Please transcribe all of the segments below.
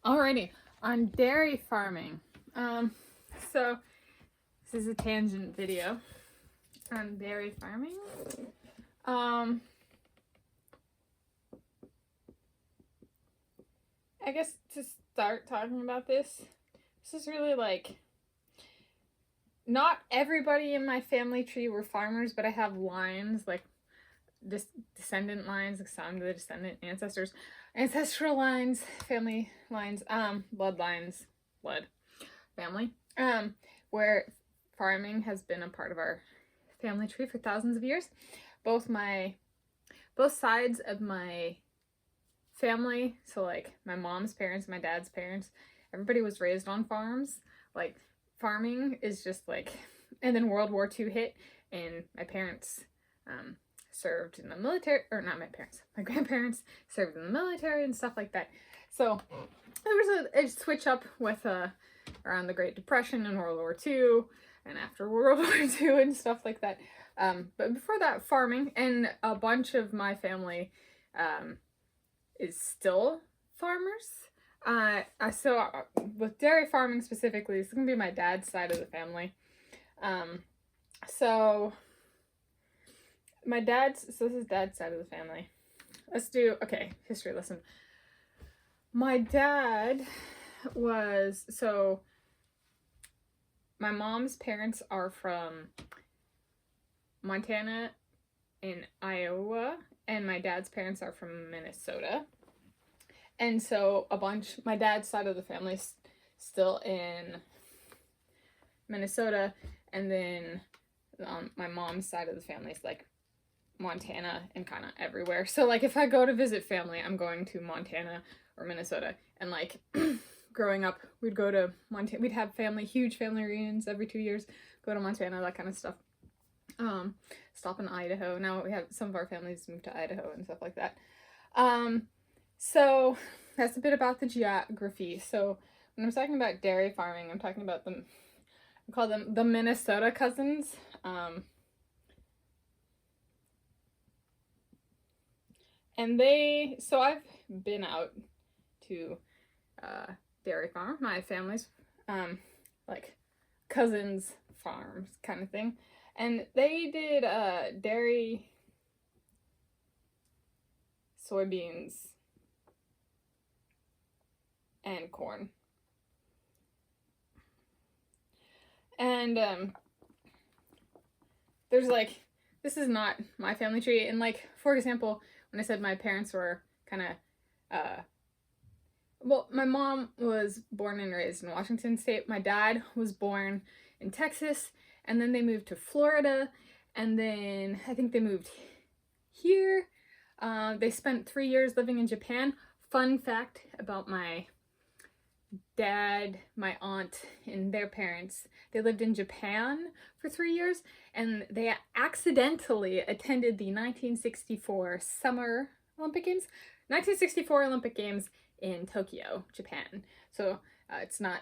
Alrighty, on dairy farming. So this is a tangent video on dairy farming. I guess to start talking about this is really like, not everybody in my family tree were farmers, but I have lines, like descendant lines, like some of the descendant ancestral lines, family lines, bloodlines, blood family, where farming has been a part of our family tree for thousands of years. Both sides of my family, so like my mom's parents, my dad's parents, everybody was raised on farms. Like, farming is just like, and then World War II hit, and my parents served in the military, or not my parents, my grandparents served in the military and stuff like that. So there was a switch up with around the Great Depression and World War II, and after World War II and stuff like that. But before that, farming, and a bunch of my family is still farmers. So with dairy farming specifically, this is gonna be my dad's side of the family. So this is dad's side of the family. Let's do, okay, history lesson. My dad was, so my mom's parents are from Montana and Iowa, and my dad's parents are from Minnesota. And so my dad's side of the family is still in Minnesota, and then my mom's side of the family is like Montana and kind of everywhere. So like if I go to visit family, I'm going to Montana or Minnesota. And like growing up, we'd go to Montana, we'd have huge family reunions every 2 years, go to Montana, that kind of stuff. Stop in Idaho. Now we have some of our families moved to Idaho and stuff like that. So that's a bit about the geography. So when I'm talking about dairy farming, I'm talking about I call them the Minnesota cousins. And so I've been out to dairy farm, my family's like cousins farms kind of thing, and they did dairy, soybeans, and corn. And there's like, this is not my family tree, and like, for example, when I said my parents were kind of, well, my mom was born and raised in Washington State. My dad was born in Texas, and then they moved to Florida, and then I think they moved here. They spent 3 years living in Japan. Fun fact about my dad, my aunt, and their parents, they lived in Japan for 3 years, and they accidentally attended the 1964 Summer Olympic Games, 1964 Olympic Games in Tokyo, Japan. So it's not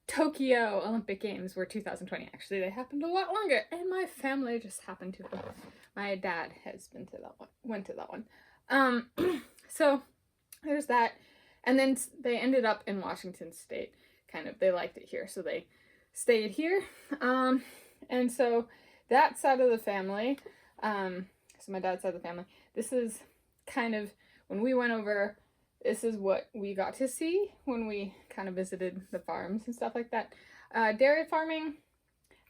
Tokyo Olympic Games were 2020. Actually, they happened a lot longer, and my family just happened to have. My dad has been to that one, went to that one. So there's that. And then they ended up in Washington State, kind of. They liked it here, so they stayed here. And so that side of the family, so my dad's side of the family, this is kind of, when we went over, this is what we got to see when we kind of visited the farms and stuff like that. Dairy farming,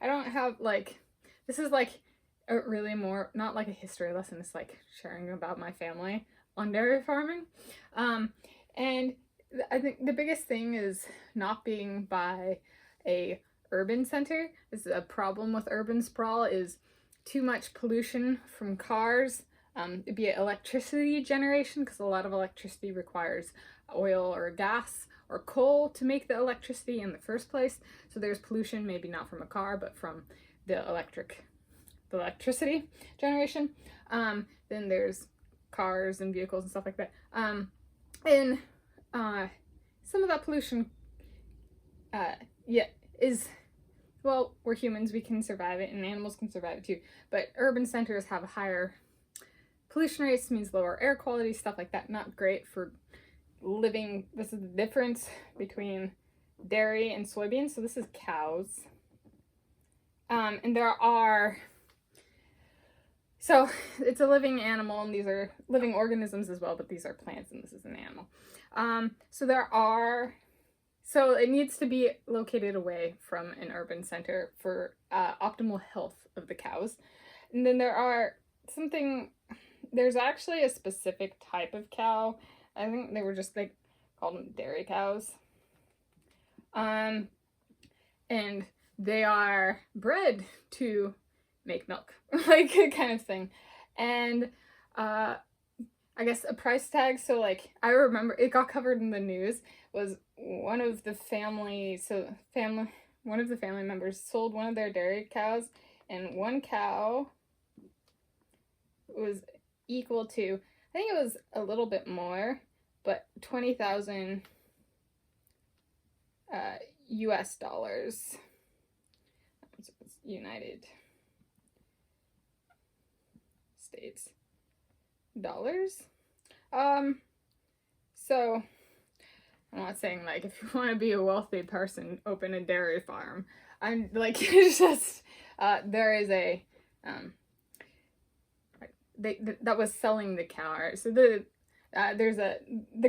I don't have, like, this is like a really more, not like a history lesson, it's like sharing about my family on dairy farming. And I think the biggest thing is not being by a urban center. This is a problem with urban sprawl, is too much pollution from cars, be it electricity generation, because a lot of electricity requires oil or gas or coal to make the electricity in the first place. So there's pollution, maybe not from a car, but from the electricity generation. Then there's cars and vehicles and stuff like that. And some of that pollution, is, well, we're humans, we can survive it, and animals can survive it too. But urban centers have higher pollution rates, means lower air quality, stuff like that. Not great for this is the difference between dairy and soybeans. So this is cows. And there are, so it's a living animal, and these are living organisms as well, but these are plants and this is an animal. So it needs to be located away from an urban center for optimal health of the cows. And then there's actually a specific type of cow. I think they were just like called them dairy cows. And they are bred to make milk, like kind of thing. And I guess a price tag, so like I remember it got covered in the news, was one of the family members sold one of their dairy cows, and one cow was equal to, I think it was a little bit more, but 20,000 US dollars. United States dollars. So I'm not saying like if you want to be a wealthy person, open a dairy farm. I'm like, it's just there is a that was selling the cow. Right? So the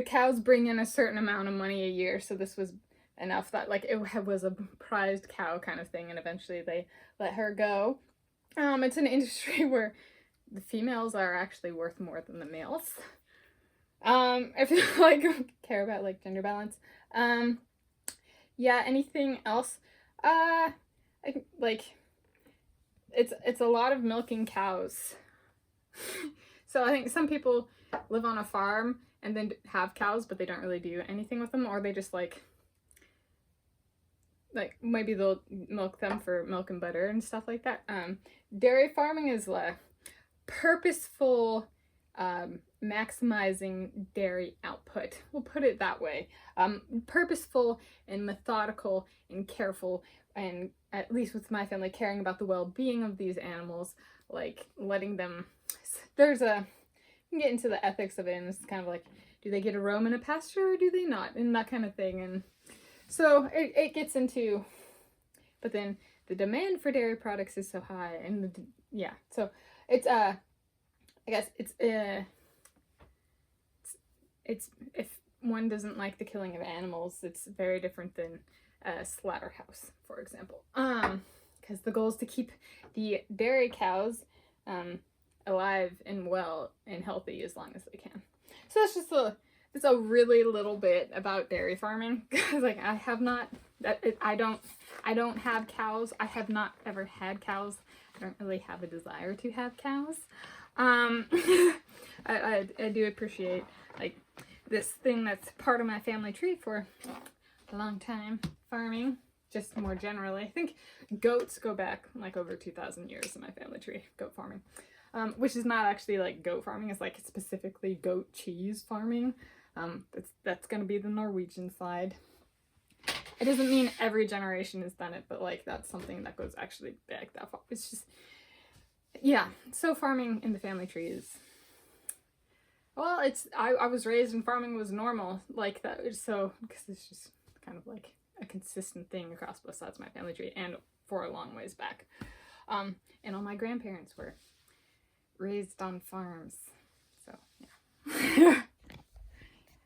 cows bring in a certain amount of money a year, so this was enough that like it was a prized cow kind of thing, and eventually they let her go. It's an industry where the females are actually worth more than the males. If you like care about like gender balance. Yeah, anything else? Like it's a lot of milking cows. So I think some people live on a farm and then have cows, but they don't really do anything with them, or they just like maybe they'll milk them for milk and butter and stuff like that. Dairy farming is like purposeful maximizing dairy output. We'll put it that way. Purposeful and methodical and careful, and at least with my family, caring about the well-being of these animals, like letting them, you can get into the ethics of it, and it's kind of like, do they get a roam in a pasture or do they not, and that kind of thing. And so it gets into, but then the demand for dairy products is so high, and so it's I guess it's if one doesn't like the killing of animals, it's very different than a slaughterhouse, for example. Because the goal is to keep the dairy cows alive and well and healthy as long as they can. So that's just a really little bit about dairy farming. Because like I don't have cows. I have not ever had cows. I don't really have a desire to have cows. I do appreciate like this thing that's part of my family tree for a long time, farming, just more generally. I think goats go back like over 2,000 years in my family tree, goat farming. Which is not actually like goat farming, it's like specifically goat cheese farming. That's gonna be the Norwegian side. It doesn't mean every generation has done it, but like that's something that goes actually back that far. It's just, yeah, so farming in the family tree is, well, I was raised and farming was normal like that, so, because it's just kind of like a consistent thing across both sides of my family tree and for a long ways back. And all my grandparents were raised on farms, so yeah.